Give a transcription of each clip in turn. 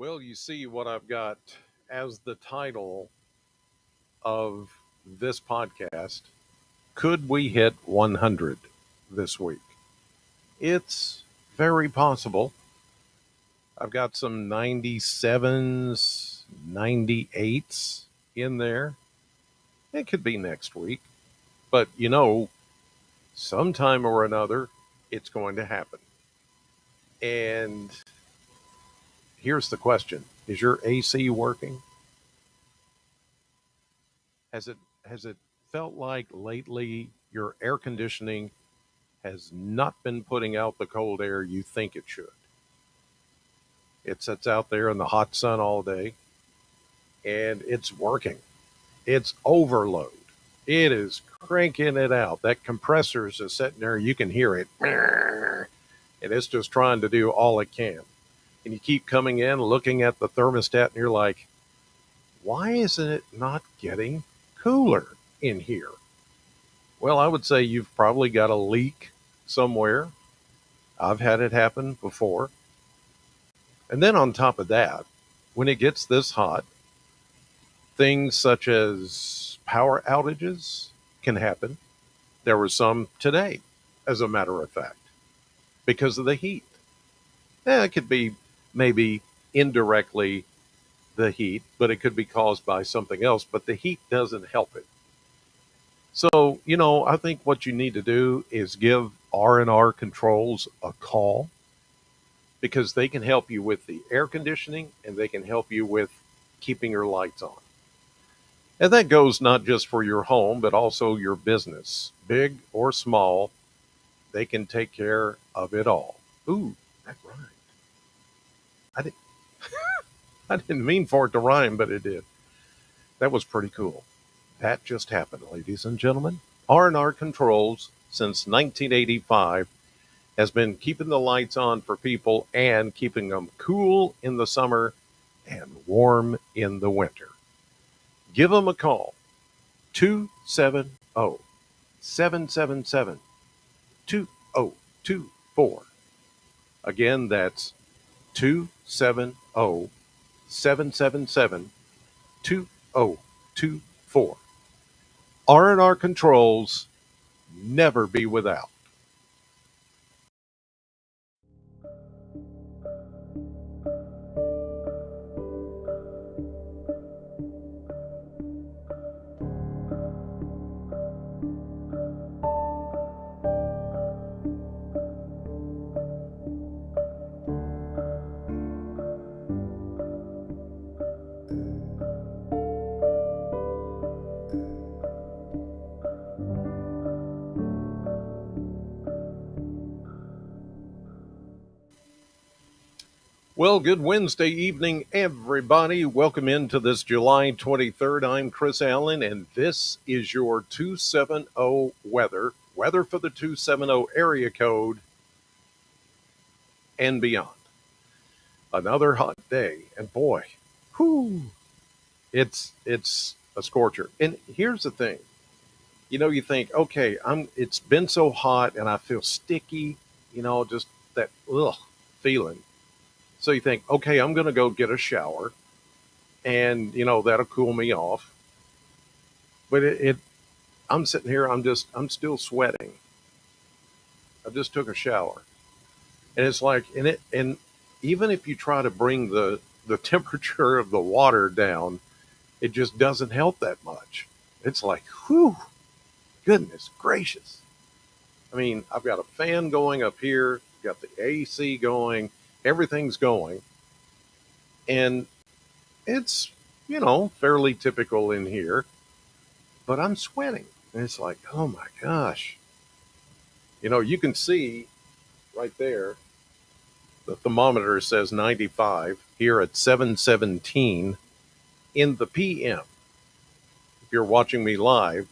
Well, you see what I've got as the title of this podcast. Could we hit 100 this week? It's very possible. I've got some 97s, 98s in there. It could be next week. But sometime or another, it's going to happen. And here's the question. Is your AC working? Has it felt like lately your air conditioning has not been putting out the cold air you think it should? It sits out there in the hot sun all day and it's working. It's overload. It is cranking it out. That compressor is just sitting there. You can hear it. And it's just trying to do all it can. And you keep coming in, looking at the thermostat, and you're like, why isn't it not getting cooler in here? Well, I would say you've probably got a leak somewhere. I've had it happen before. And then on top of that, when it gets this hot, things such as power outages can happen. There were some today, as a matter of fact, because of the heat. It could be maybe indirectly the heat, but it could be caused by something else, but the heat doesn't help it. So, I think what you need to do is give R&R Controls a call because they can help you with the air conditioning and they can help you with keeping your lights on. And that goes not just for your home, but also your business, big or small. They can take care of it all. Ooh, that rhymed. I didn't, I didn't mean for it to rhyme, but it did. That was pretty cool. That just happened, ladies and gentlemen. R&R Controls, since 1985, has been keeping the lights on for people and keeping them cool in the summer and warm in the winter. Give them a call, 270 777 2024. Again, that's 270 777 2024. R&R Controls, never be without. Well, good Wednesday evening, everybody. Welcome into this July 23rd. I'm Chris Allen, and this is your 270 weather for the 270 area code and beyond. Another hot day, and boy, whew, it's a scorcher. And here's the thing. You think, okay, it's been so hot and I feel sticky, just that feeling. So you think, okay, I'm going to go get a shower and, that'll cool me off. But I'm sitting here, I'm still sweating. I just took a shower. And it's like, and even if you try to bring the temperature of the water down, it just doesn't help that much. It's like, whew, goodness gracious. I mean, I've got a fan going up here, got the AC going, everything's going. And it's, fairly typical in here, but I'm sweating. And it's like, oh my gosh. You can see right there, the thermometer says 95 here at 7:17 in the PM. If you're watching me live,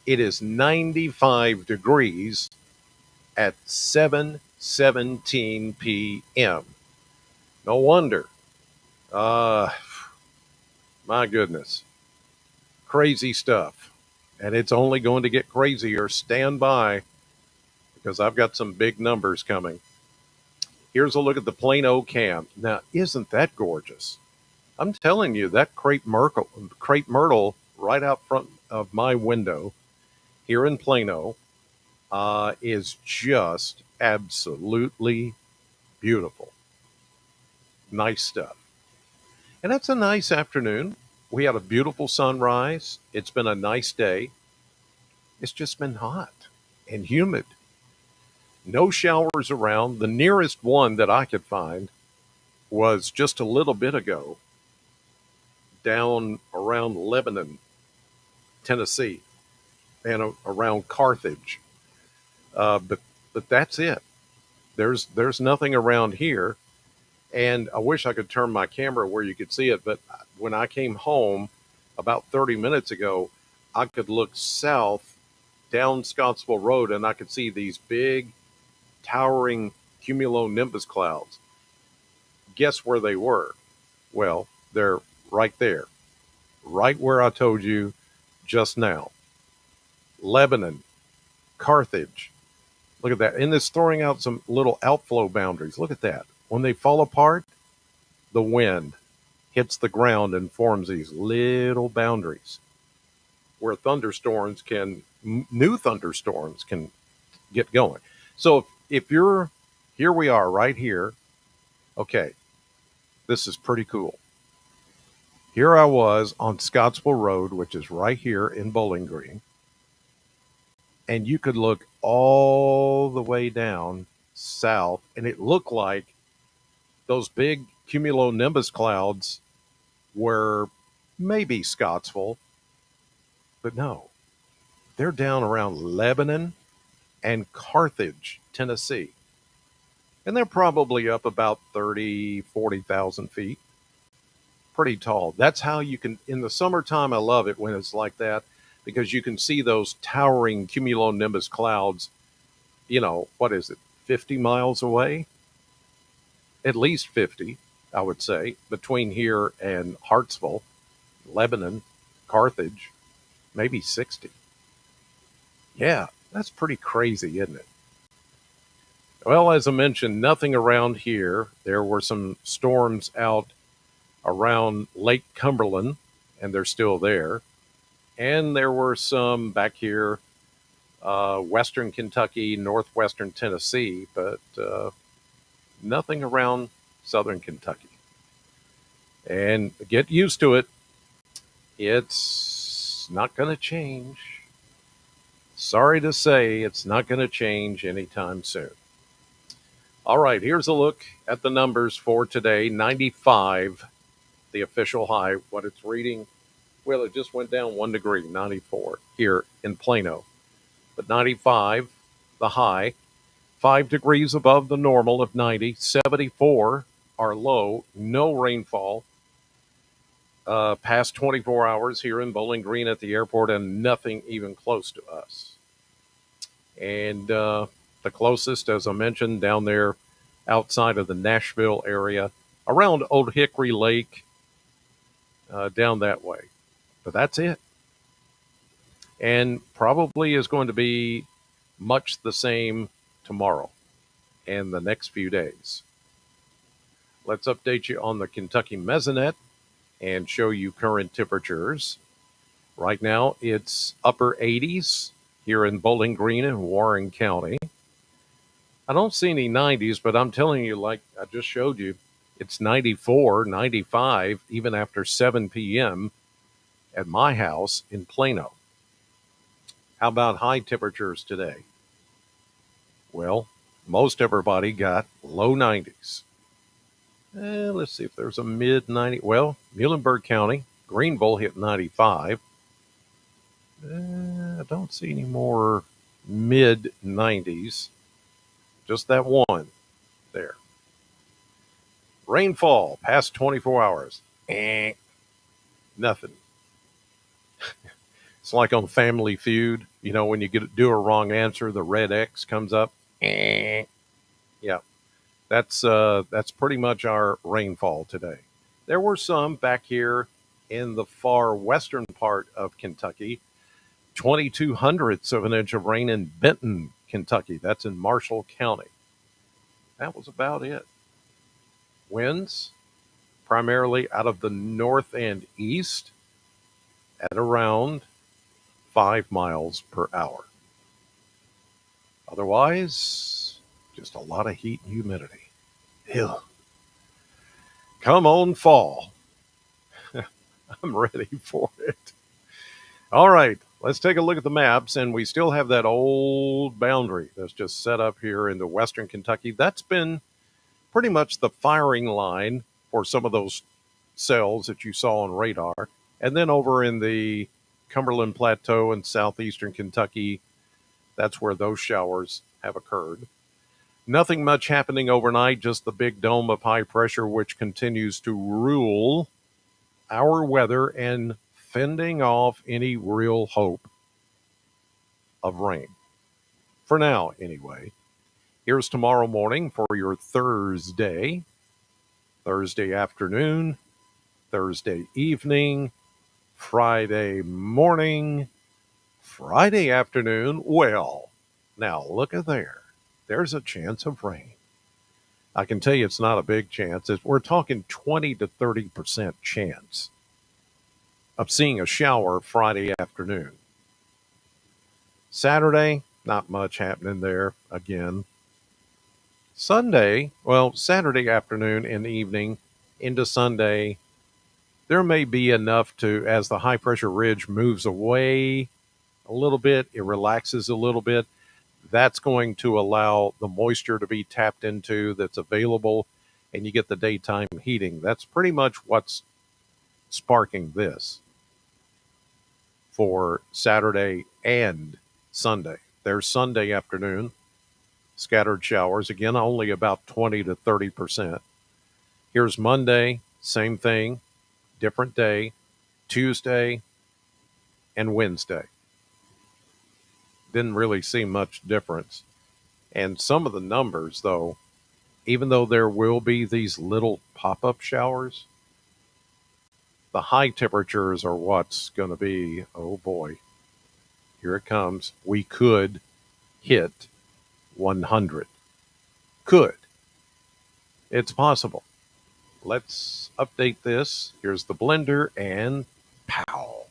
it is 95 degrees at 7:17 p.m. No wonder. Uh, my goodness. Crazy stuff. And it's only going to get crazier. Stand by because I've got some big numbers coming. Here's a look at the Plano Camp. Now, isn't that gorgeous? I'm telling you, that crepe myrtle right out front of my window here in Plano is just absolutely beautiful. Nice stuff. And it's a nice afternoon. We had a beautiful sunrise. It's been a nice day. It's just been hot and humid. No showers around. The nearest one that I could find was just a little bit ago down around Lebanon, Tennessee, and around Carthage. But that's it. There's nothing around here. And I wish I could turn my camera where you could see it. But when I came home about 30 minutes ago, I could look south down Scottsville Road and I could see these big, towering cumulonimbus clouds. Guess where they were? Well, they're right there, right where I told you just now. Lebanon, Carthage. Look at that. And it's throwing out some little outflow boundaries. Look at that. When they fall apart, the wind hits the ground and forms these little boundaries where new thunderstorms can get going. So if you're, here we are right here. Okay, this is pretty cool. Here I was on Scottsville Road, which is right here in Bowling Green. And you could look all the way down south, and it looked like those big cumulonimbus clouds were maybe Scottsville, but no, they're down around Lebanon and Carthage, Tennessee. And they're probably up about 30, 40,000 feet. Pretty tall. That's how you can, in the summertime, I love it when it's like that because you can see those towering cumulonimbus clouds, what is it, 50 miles away? At least 50, I would say, between here and Hartsville, Lebanon, Carthage, maybe 60. Yeah, that's pretty crazy, isn't it? Well, as I mentioned, nothing around here. There were some storms out around Lake Cumberland, and they're still there. And there were some back here, western Kentucky, northwestern Tennessee, but nothing around southern Kentucky. And get used to it. It's not going to change. Sorry to say, it's not going to change anytime soon. All right, here's a look at the numbers for today. 95, the official high. What it's reading, well, it just went down 1 degree, 94 here in Plano. But 95, the high. 5 degrees above the normal of 90. 74, our low. No rainfall past 24 hours here in Bowling Green at the airport, and nothing even close to us. And the closest, as I mentioned, down there outside of the Nashville area, around Old Hickory Lake, down that way. But that's it. And probably is going to be much the same tomorrow and the next few days. Let's update you on the Kentucky Mesonet and show you current temperatures. Right now, it's upper 80s here in Bowling Green and Warren County. I don't see any 90s, but I'm telling you, like I just showed you, it's 94, 95, even after 7 p.m. at my house in Plano. How about high temperatures today? Well, most everybody got low 90s. Let's see if there's a mid 90. Well, Muhlenberg County, Greenville hit 95. I don't see any more mid 90s. Just that one there. Rainfall past 24 hours. Nothing. It's like on Family Feud. When you do a wrong answer, the red X comes up. Yeah. That's pretty much our rainfall today. There were some back here in the far western part of Kentucky. 0.02 of an inch of rain in Benton, Kentucky. That's in Marshall County. That was about it. Winds primarily out of the north and east at around 5 miles per hour. Otherwise, just a lot of heat and humidity. Ew. Come on, fall. I'm ready for it. All right, let's take a look at the maps. And we still have that old boundary that's just set up here in the western Kentucky. That's been pretty much the firing line for some of those cells that you saw on radar. And then over in the Cumberland Plateau and southeastern Kentucky, that's where those showers have occurred. Nothing much happening overnight, just the big dome of high pressure, which continues to rule our weather and fending off any real hope of rain. For now, anyway. Here's tomorrow morning for your Thursday, Thursday afternoon, Thursday evening, Friday morning, Friday afternoon. Well, now look at there. There's a chance of rain. I can tell you it's not a big chance. We're talking 20 to 30% chance of seeing a shower Friday afternoon. Saturday, not much happening there again. Sunday, well, Saturday afternoon and evening into Sunday, there may be enough to, as the high pressure ridge moves away a little bit, it relaxes a little bit. That's going to allow the moisture to be tapped into that's available, and you get the daytime heating. That's pretty much what's sparking this for Saturday and Sunday. There's Sunday afternoon, scattered showers, again, only about 20 to 30%. Here's Monday, same thing, different day, Tuesday and Wednesday. Didn't really see much difference. And some of the numbers, though, even though there will be these little pop-up showers, the high temperatures are what's going to be, oh boy, here it comes. We could hit 100. Could. It's possible. Let's update this. Here's the blender and pow.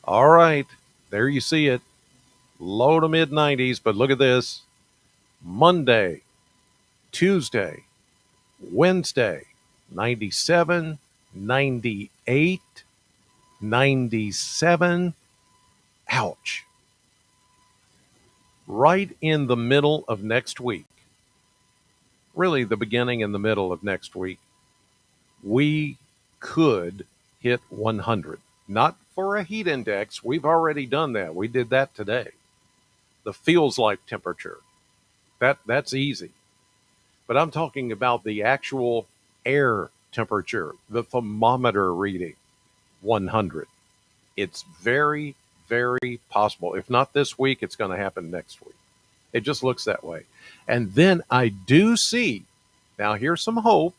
All right, there you see it. Low to mid 90s, but look at this. Monday, Tuesday, Wednesday, 97, 98, 97. Ouch. Right in the middle of next week, really the beginning and the middle of next week, we could hit 100. Not for a heat index. We've already done that. We did that today. The feels like temperature. That's easy. But I'm talking about the actual air temperature, the thermometer reading 100. It's very, very possible. If not this week, it's going to happen next week. It just looks that way. And then I do see, now here's some hope.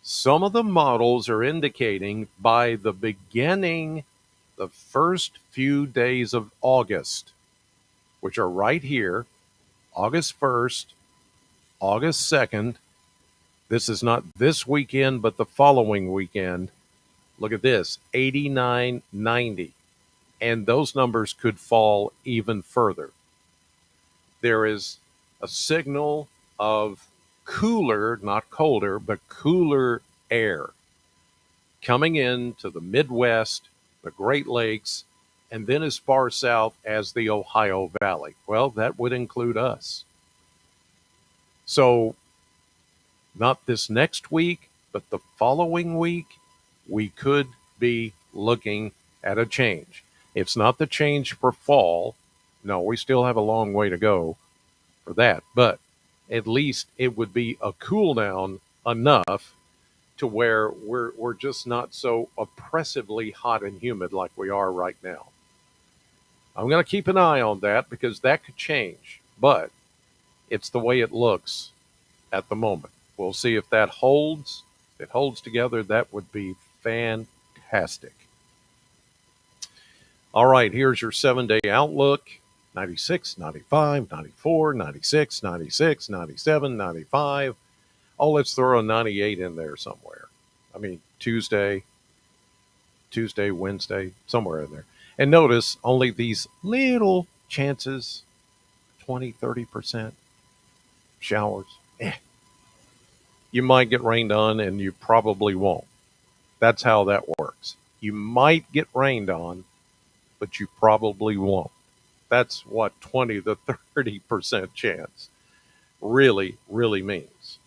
Some of the models are indicating by the beginning, the first few days of August, which are right here, August 1st, August 2nd. This is not this weekend, but the following weekend. Look at this, 89, 90. And those numbers could fall even further. There is a signal of cooler, not colder, but cooler air coming into the Midwest, the Great Lakes, and then as far south as the Ohio Valley. Well, that would include us. So, not this next week, but the following week, we could be looking at a change. It's not the change for fall. No, we still have a long way to go for that. But at least it would be a cool down enough to where we're just not so oppressively hot and humid like we are right now. I'm going to keep an eye on that because that could change, but it's the way it looks at the moment. We'll see if that holds. If it holds together, that would be fantastic. All right, here's your 7-day outlook. 96, 95, 94, 96, 96, 97, 95. Oh, let's throw a 98 in there somewhere. I mean, Tuesday, Wednesday, somewhere in there. And notice only these little chances, 20, 30% showers. You might get rained on and you probably won't. That's how that works. You might get rained on, but you probably won't. That's what 20 to 30% chance really, really means.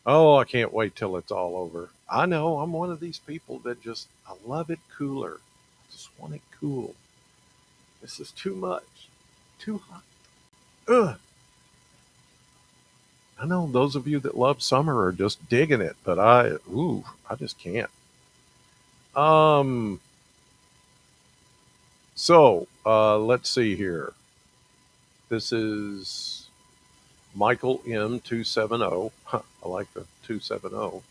Oh, I can't wait till it's all over. I know I'm one of these people that just, I love it cooler. I just want it cool. This is too much, too hot. Ugh. I know those of you that love summer are just digging it, but I just can't. Um, let's see here. This is Michael M270. Huh, I like the 270.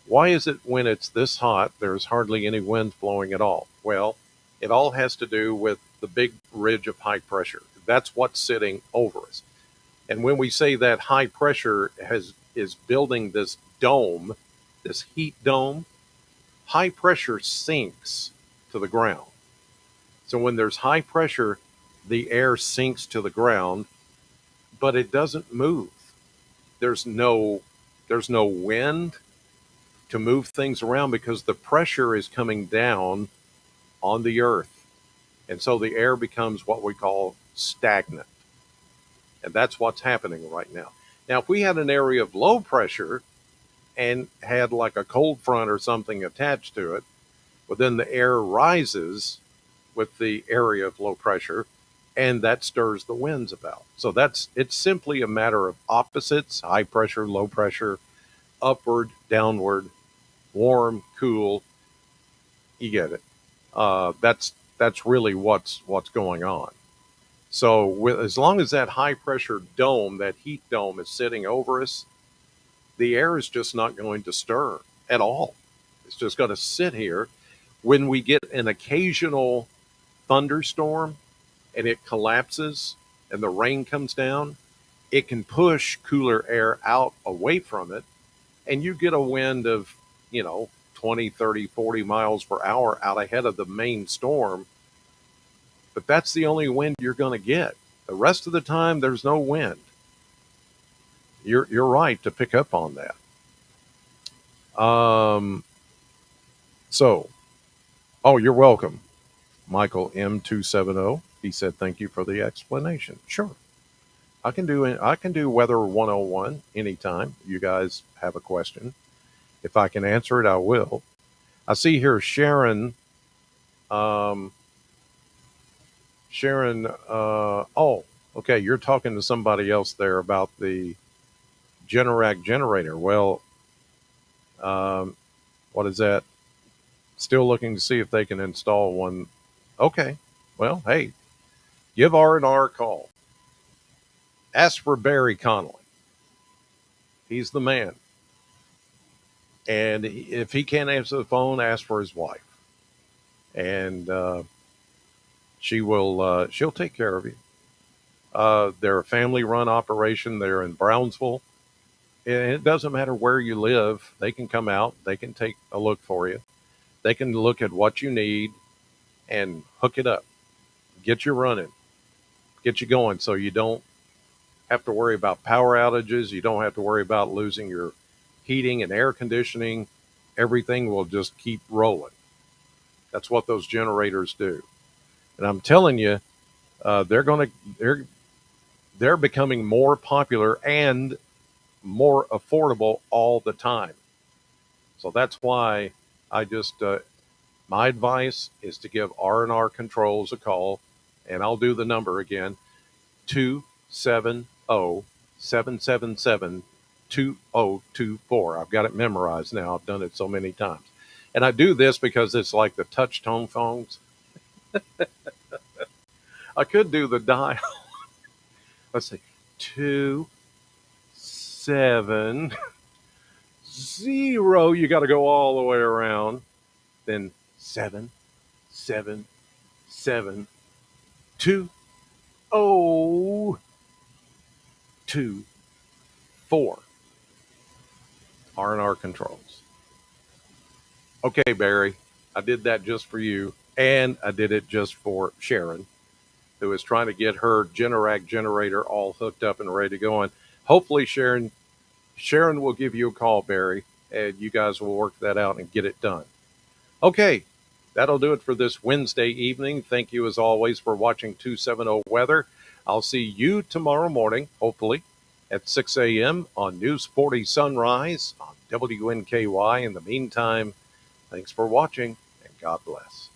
Why is it when it's this hot, there's hardly any wind blowing at all? Well, it all has to do with the big ridge of high pressure. That's what's sitting over us. And when we say that high pressure is building this dome, this heat dome, high pressure sinks to the ground. So when there's high pressure, the air sinks to the ground, but it doesn't move. There's no there's no wind to move things around because the pressure is coming down on the earth. And so the air becomes what we call stagnant. And that's what's happening right now. Now, if we had an area of low pressure and had like a cold front or something attached to it, well, then the air rises with the area of low pressure and that stirs the winds about. So it's simply a matter of opposites, high pressure, low pressure, upward, downward, warm, cool. You get it. That's really what's going on. So as long as that high pressure dome, that heat dome is sitting over us, the air is just not going to stir at all. It's just going to sit here. When we get an occasional thunderstorm and it collapses and the rain comes down, it can push cooler air out away from it. And you get a wind of, 20, 30, 40 miles per hour out ahead of the main storm. But that's the only wind you're going to get. The rest of the time, there's no wind. You're right to pick up on that. Um, so, oh, you're welcome, Michael M270. He said, "Thank you for the explanation." Sure, I can do Weather 101 anytime. You guys have a question. If I can answer it, I will. I see here Sharon. Um, Sharon. Oh, okay. You're talking to somebody else there about the Generac generator. Well, um, what is that? Still looking to see if they can install one. Okay. Well, hey, give R&R a call. Ask for Barry Connolly. He's the man. And if he can't answer the phone, ask for his wife. And she'll take care of you. They're a family run operation. They're in Brownsville. And it doesn't matter where you live. They can come out. They can take a look for you. They can look at what you need and hook it up, get you running, get you going so you don't have to worry about power outages. You don't have to worry about losing your heating and air conditioning. Everything will just keep rolling. That's what those generators do. And I'm telling you, they're becoming more popular and more affordable all the time. So that's why I just my advice is to give R&R Controls a call, and I'll do the number again: 270-777-2024. I've got it memorized now. I've done it so many times. And I do this because it's like the touch tone phones. I could do the dial. Let's see. 270. You got to go all the way around. Then 777. 7 2 0 2 4 are in our controls. Okay, Barry, I did that just for you, and I did it just for Sharon, who is trying to get her Generac generator all hooked up and ready to go. And hopefully, Sharon will give you a call, Barry, and you guys will work that out and get it done. Okay, that'll do it for this Wednesday evening. Thank you, as always, for watching 270 Weather. I'll see you tomorrow morning, hopefully, at 6 a.m. on News 40 Sunrise on WNKY. In the meantime, thanks for watching, and God bless.